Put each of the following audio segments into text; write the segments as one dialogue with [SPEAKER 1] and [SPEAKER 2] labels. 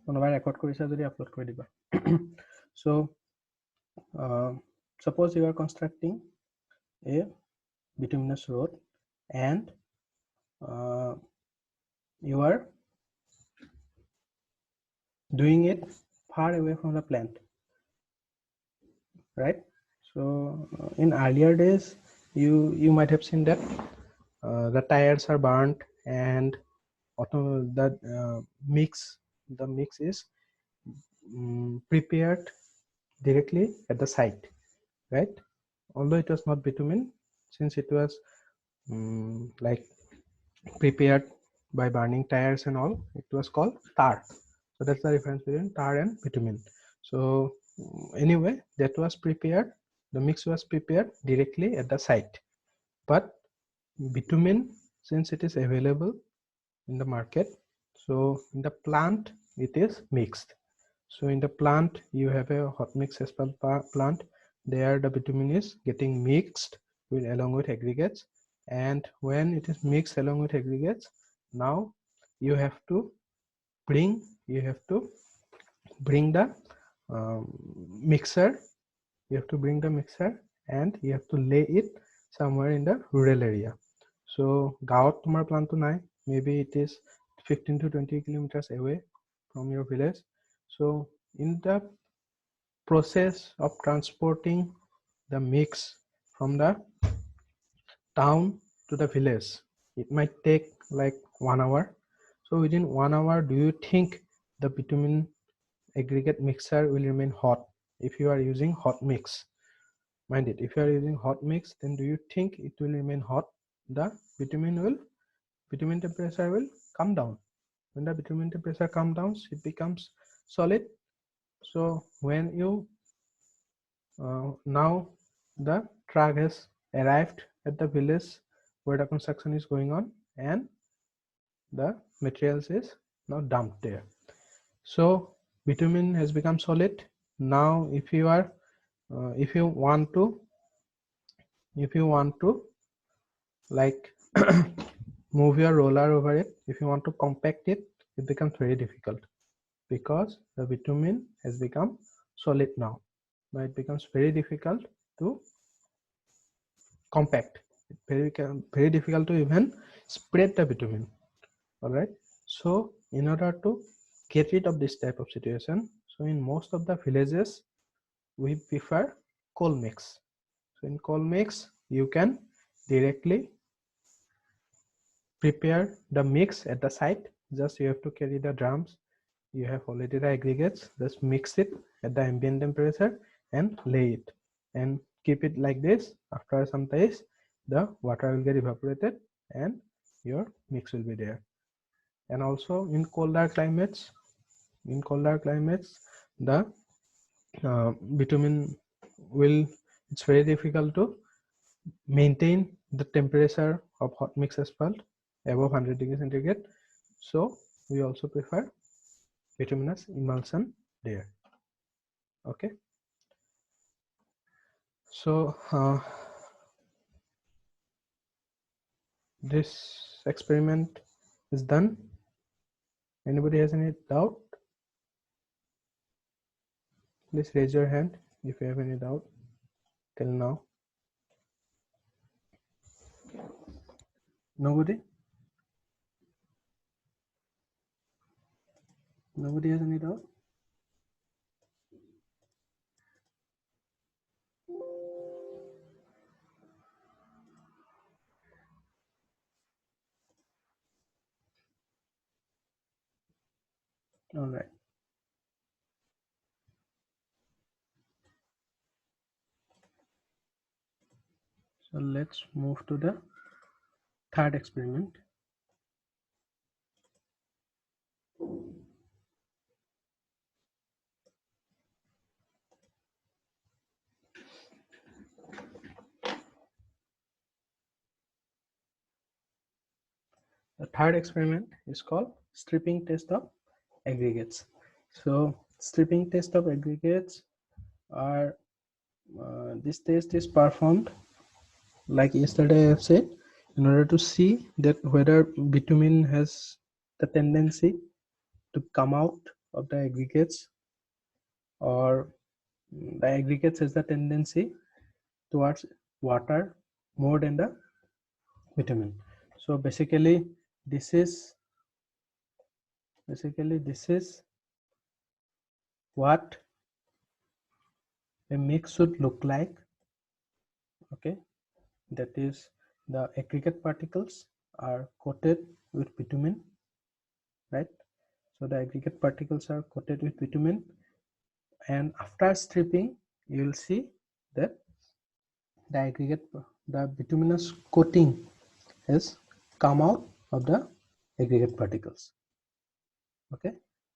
[SPEAKER 1] কোনোবাই ৰেকৰ্ড কৰিছা যদি আপলোড কৰি দিবা so suppose you are constructing a bituminous road and you are doing it far away from the plant, right? So in earlier days you might have seen that the tires are burnt and the mix is prepared directly at the site, right? Although it was not bitumen, since it was like prepared by burning tires and all, it was called tar. So that's the difference between tar and bitumen. So anyway, that was prepared, the mix was prepared directly at the site. But bitumen, since it is available in the market, so in the plant it is mixed. So in the plant you have a hot mix asphalt plant. There the bitumen is getting mixed with along with aggregates, and when it is mixed along with aggregates, now you have to bring the mixer. You have to bring the mixer and you have to lay it somewhere in the rural area. So gaot tomar plant to nai, maybe it is 15 to 20 kilometers away from your village. So in the process of transporting the mix from the town to the village, it might take like 1 hour. So within 1 hour, do you think the bitumen aggregate mixer will remain hot if you are using hot mix? Mind it, if you are using hot mix, then do you think it will remain hot? The bitumen temperature will come down. When the bitumen temperature comes down, it becomes solid. So when you now the truck has arrived at the village where the construction is going on, and the materials is now dumped there. So bitumen has become solid. Now if you want to like move your roller over it, if you want to compact it, it becomes very difficult because the bitumen has become solid now. But it becomes very difficult to compact, very difficult to even spread the bitumen. All right, so in order to get rid of this type of situation, so in most of the villages we prefer coal mix. So in coal mix you can directly prepare the mix at the site. Just you have to carry the drums, you have already the aggregates, just mix it at the ambient temperature and lay it and keep it like this. After some days the water will get evaporated and your mix will be there. And also in colder climates, the bitumen will, it's very difficult to maintain the temperature of hot mix asphalt above 100 degrees centigrade. So we also prefer bituminous emulsion there. Okay, so this experiment is done. Anybody has any doubt? Please raise your hand if you have any doubt till now. Nobody has any doubt? All right. So let's move to the third experiment. The third experiment is called stripping test of aggregates. So stripping test of aggregates are this test is performed like yesterday I have said, in order to see that whether bitumen has the tendency to come out of the aggregates, or the aggregates has the tendency towards water more than the bitumen. So basically this is what a mix should look like. Okay, that is, the aggregate particles are coated with bitumen, right? So the aggregate particles are coated with bitumen, and after stripping you will see that the bituminous coating has come out of the aggregate particles. Okay,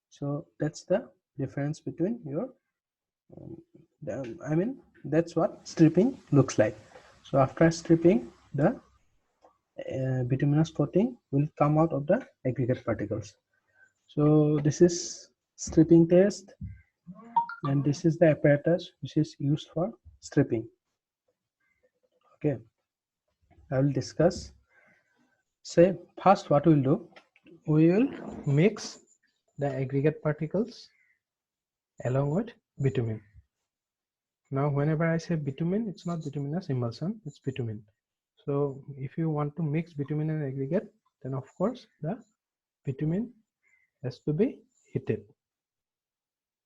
[SPEAKER 1] so that's the difference between your that's what stripping looks like. So after stripping, the bituminous coating will come out of the aggregate particles. So this is stripping test, and this is the apparatus which is used for stripping. Okay, I will discuss. Say first what we'll do, we will mix the aggregate particles along with bitumen. Now whenever I say bitumen, it's not bituminous emulsion, it's bitumen. So if you want to mix bitumen and aggregate, then of course the bitumen has to be heated,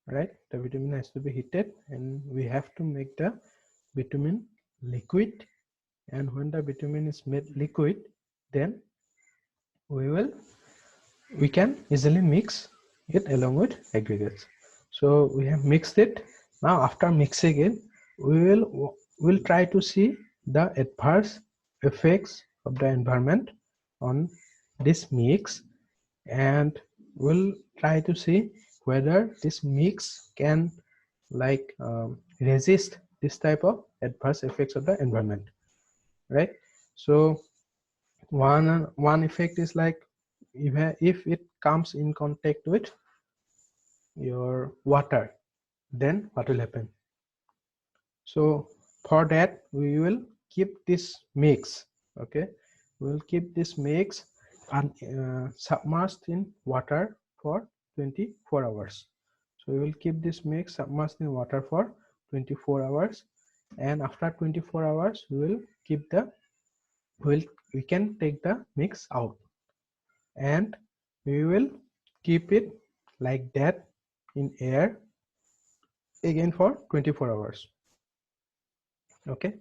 [SPEAKER 1] right? The bitumen has to be heated, and we have to make the bitumen liquid. And when the bitumen is made liquid, then we can easily mix it along with aggregates. So we have mixed it. Now after mixing it, will try to see the adverse effects of the environment on this mix, and we'll try to see whether this mix can resist this type of adverse effects of the environment, right? So one effect is like, if it comes in contact with your water, then what will happen? So for that we will keep this mix. Okay, we will keep this mix submerged in water for 24 hours. So we will keep this mix submerged in water for 24 hours, and after 24 hours we will keep the we can take the mix out, and we will keep it like that in air again for 24 hours. Okay,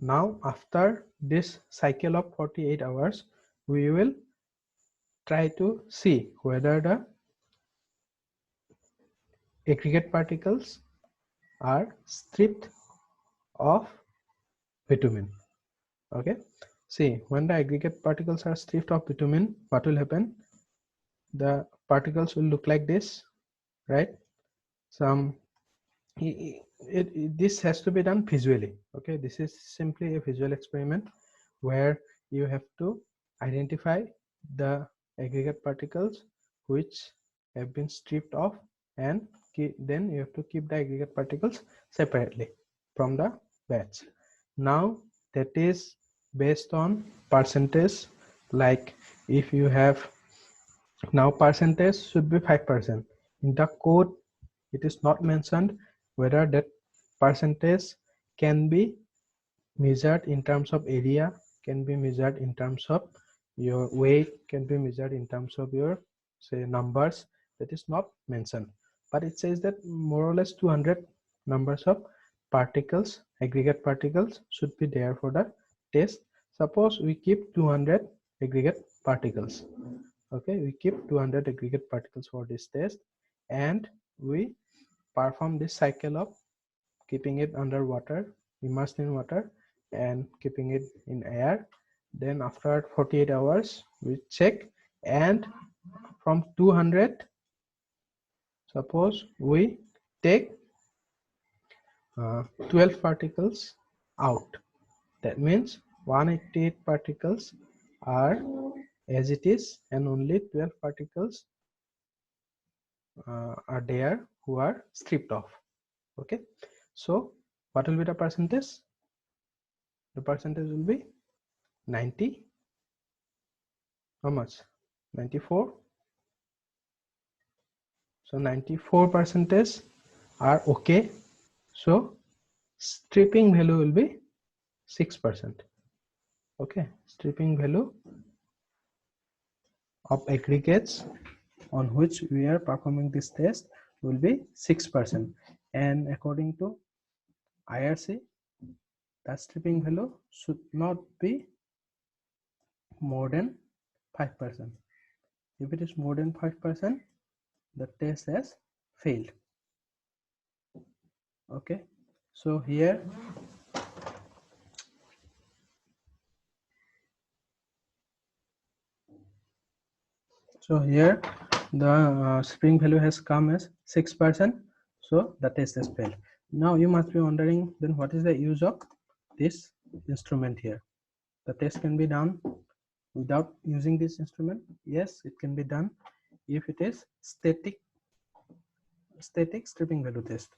[SPEAKER 1] now after this cycle of 48 hours, we will try to see whether the aggregate particles are stripped of bitumen. Okay, see, when the aggregate particles are stripped of bitumen, what will happen? The particles will look like this, right? This has to be done visually. Okay, this is simply a visual experiment where you have to identify the aggregate particles which have been stripped off, and then you have to keep the aggregate particles separately from the batch. Now that is based on percentage. Like if you have, now percentage should be 5%. In the code it is not mentioned whether that percentage can be measured in terms of area, can be measured in terms of your weight, can be measured in terms of your say numbers. That is not mentioned, but it says that more or less 200 numbers of particles, aggregate particles, should be there for the test. Suppose we keep 200 aggregate particles. Okay, we keep 200 aggregate particles for this test, and we perform this cycle of keeping it under water, immersed in water, and keeping it in air. Then after 48 hours we check, and from 200, suppose we take 12 particles out. That means 188 particles are as it is, and only 12 particles are there who are stripped off. Okay, so what will be the percentage? The percentage will be 90, how much? 94. So 94% are okay. So stripping value will be 6%. Okay, stripping value of aggregates on which we are performing this test will be 6%. And according to IRC, the stripping value should not be more than 5%. If it is more than 5%, the test has failed. Okay, so here the stripping value has come as 6%, so the test has failed. Now you must be wondering, then what is the use of this instrument here? The test can be done without using this instrument. Yes, it can be done if it is static stripping value test.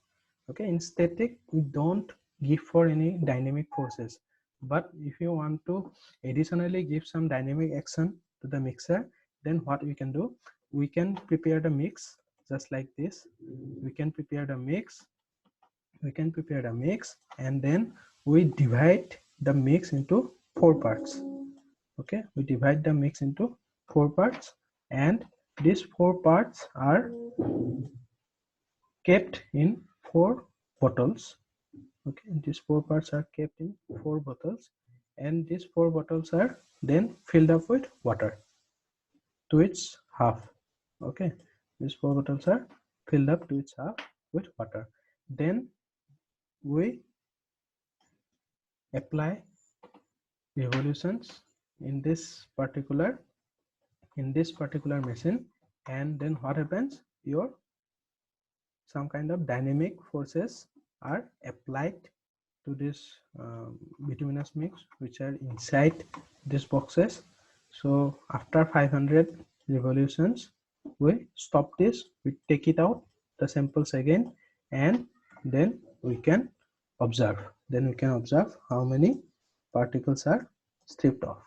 [SPEAKER 1] Okay, in static we don't give for any dynamic forces, but if you want to additionally give some dynamic action to the mixer, then what we can do, we can prepare the mix just like this. We can prepare the mix and then we divide the mix into 4 parts. Okay, we divide the mix into 4 parts, and these 4 parts are kept in 4 bottles. Okay, these 4 parts are kept in 4 bottles, and these 4 bottles are then filled up with water to its half. Okay, these 4 bottles are filled up to its half with water. Then we apply revolutions in this particular machine, and then what happens, your some kind of dynamic forces are applied to this bituminous mix which are inside these boxes. So after 500 revolutions we stop this, we take it out the samples again, and then we can observe how many particles are stripped off.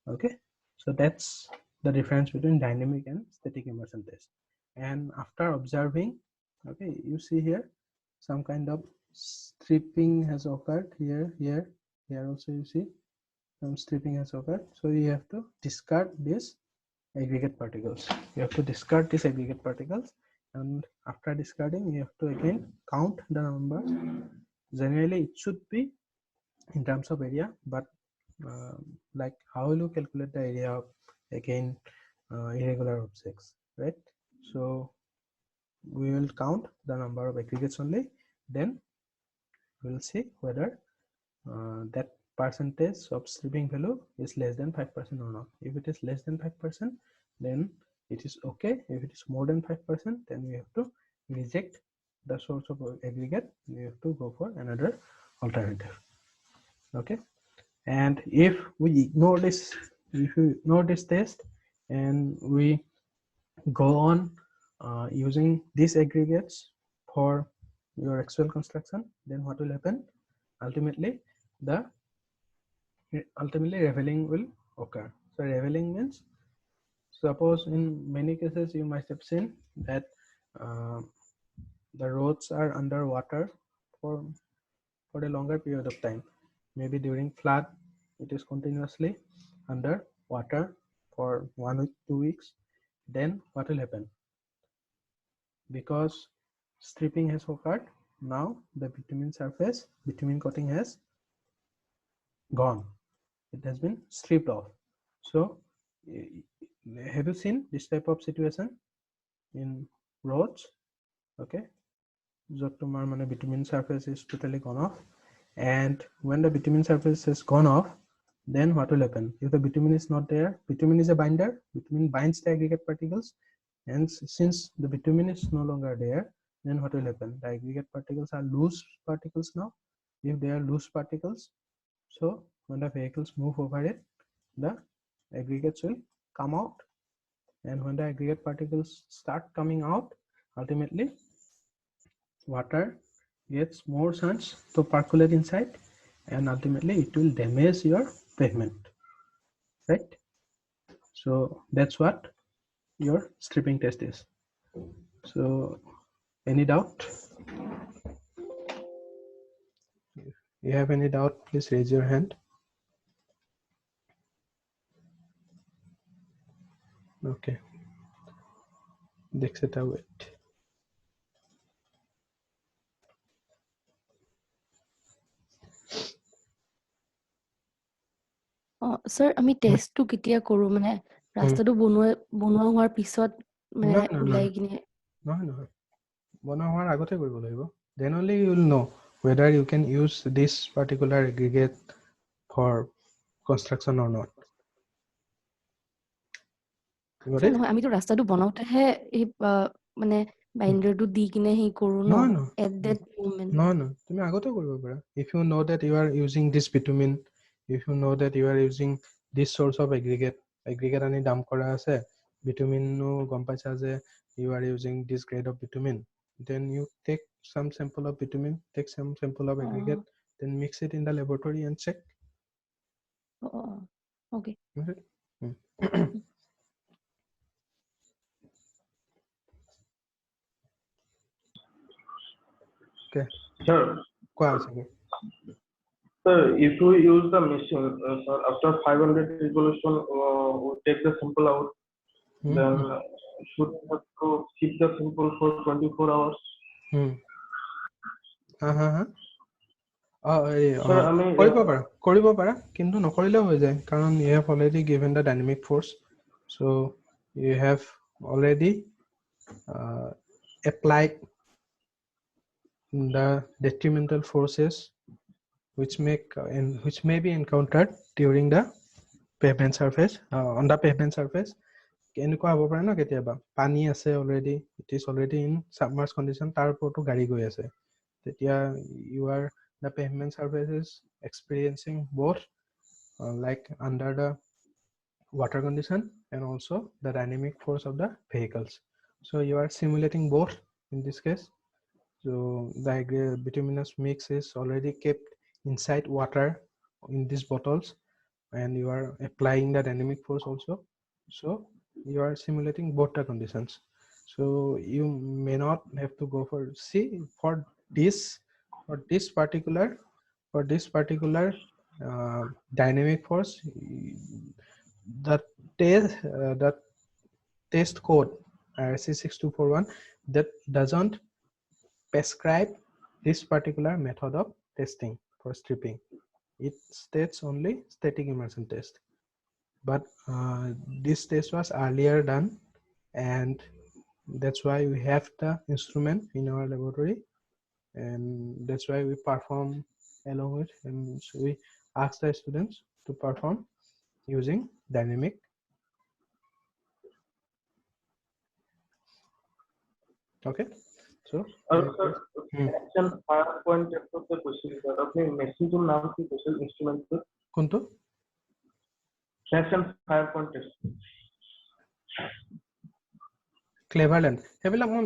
[SPEAKER 1] Okay, so that's the difference between dynamic and static immersion test. And after observing, okay, you see here some kind of stripping has occurred here also you see some stripping has occurred. So you have to discard these aggregate particles. And after discarding, you have to again count the numbers. Generally it should be in terms of area, but like how will you calculate the area of again irregular objects, right? So we will count the number of aggregates only, then we will see whether that percentage of stripping value is less than 5% or not. If it is less than 5%, then it is okay. If it is more than 5%, then we have to reject the source of aggregate. We have to go for another alternative. Okay, and if we ignore this, test and we go on using these aggregates for your actual construction, then what will happen? Ultimately revealing will occur. So revealing means, suppose in many cases you must have seen that the roads are under water for a longer period of time. Maybe during flood it is continuously under water for 1 week, 2 weeks. Then what will happen? Because stripping has occurred, now the bitumen coating has gone. It has been stripped off. So have you seen this type of situation in roads? Okay, য'ত তোমাৰ মানে bitumen surface is totally gone off, and when the bitumen surface has gone off, then what will happen? If the bitumen is not there, bitumen is a binder, bitumen binds the aggregate particles, and since the bitumen is no longer there, then what will happen? The aggregate particles are loose particles now. If they are loose particles, so when the vehicles move over it, the aggregates will come out, and when the aggregate particles start coming out, ultimately water gets more chance to percolate inside, and ultimately it will damage your pavement, right? So that's what your stripping test is. So any doubt? If you have any doubt, please raise your hand. Okay, Dixita, wait.
[SPEAKER 2] Sir, আমি টেষ্টটো কেতিয়া কৰো মানে ৰাস্তাটো বনোৱা হোৱাৰ পিছত মানে উলাই কিনে
[SPEAKER 1] নহয় বনোৱা হোৱাৰ আগতে কৰিব লাগিব, then only you will know whether you can use this particular aggregate for construction or not.
[SPEAKER 2] Sir, নহয় আমিতো ৰাস্তাটো বনাওতেহে এই মানে বাইন্ডাৰটো দি কিনে হি কৰো ন at that moment.
[SPEAKER 1] No, তুমি আগতে কৰিব পাৰা. If you know that you are using this bitumen, if you know that you are using this source of aggregate আনি ডাম্প কৰা আছে, bitumenও গম পাইছা যে you are using this grade of bitumen, then you take some sample of bitumen, take some sample of aggregate, then mix it in the laboratory and check.
[SPEAKER 2] Okay.
[SPEAKER 1] Okay.
[SPEAKER 3] Sir. Sir, if we use the machine, sir, after 500 revolution, we take the sample out. Then should we have to keep the sample for 24 hours?
[SPEAKER 1] কৰিব পাৰা কিন্তু নকৰিলেও হৈ যায় কাৰণ you have already given the dynamic force, so you have already applied the detrimental forces which may be encountered during the pavement surface, on the pavement surface. এনেকুৱা হ'ব পাৰে ন কেতিয়াবা পানী আছে already, it is already in submerged condition, তাৰ ওপৰতো গাড়ী গৈ আছে, তেতিয়া the pavement surface is experiencing both like under the water condition and also the dynamic force of the vehicles, so you are simulating both in this case. So the bituminous mix is already kept inside water in these bottles and you are applying the dynamic force also, so you are simulating both the conditions. So you may not have to go for this particular dynamic force, the test code RC6241 that doesn't prescribe this particular method of testing for stripping. It states only static immersion test, but this test was earlier done and that's why we have the instrument in our laboratory and that's why we perform along with, and so we ask the students to perform using dynamic. Okay, so
[SPEAKER 3] fraction fire point test of the question sir, apni machine to naam ki question instrument sir
[SPEAKER 1] kunto
[SPEAKER 3] fraction fire point test
[SPEAKER 1] Cleverland সেইবিলাক মই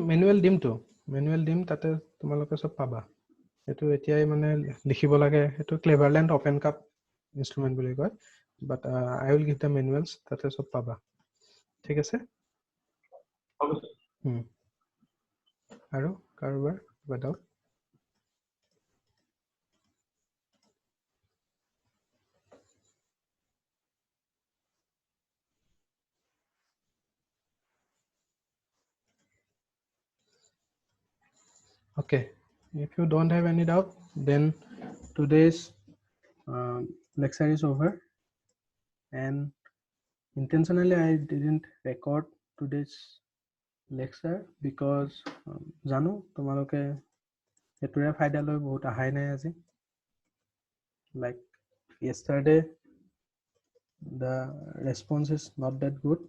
[SPEAKER 1] manual দিম তাতে তোমালোকে সব পাবা, এটো এতিয়াই মানে লিখিব লাগে, এটো Cleverland open cup instrument বুলি কয়, but I will give the manuals, তাতে সব পাবা, ঠিক আছে? আৰু কাৰোবাৰ বাদাও? Okay, if you don't have any doubt, then today's lecture is over, and intentionally I didn't record today's lecture because জানো তোমালোকে এটোৰে ফাইদা লৈ বহুত আহাই নাই আজি, like yesterday the response is not that good,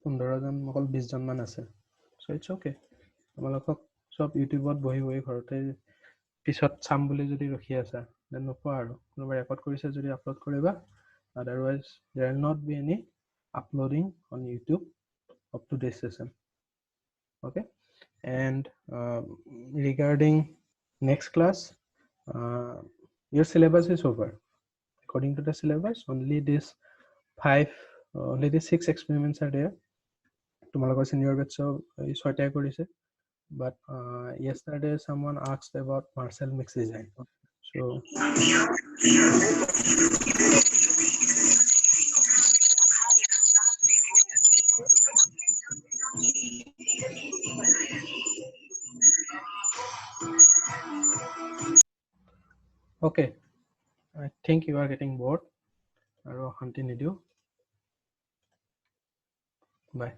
[SPEAKER 1] 15 জন অকল 20 জন মান আছে, so it's okay, তোমালোকক সব ইউটিউবত বহি ঘৰতে পিছত চাম বুলি যদি ৰখি আছা দেন নোপোৱা, আৰু কোনোবা ৰেকৰ্ড কৰিছে যদি আপলোড কৰিবা, otherwise there will not be any uploading on YouTube of today's session. Okay, and regarding next class, your syllabus is over. According to the syllabus, only these 6 experiments are there তোমালোকৰ senior batch এই 6টাই কৰিছে, but yesterday someone asked about Marcel mix design. So okay, I think you are getting bored. Aro hanti nidio. Bye.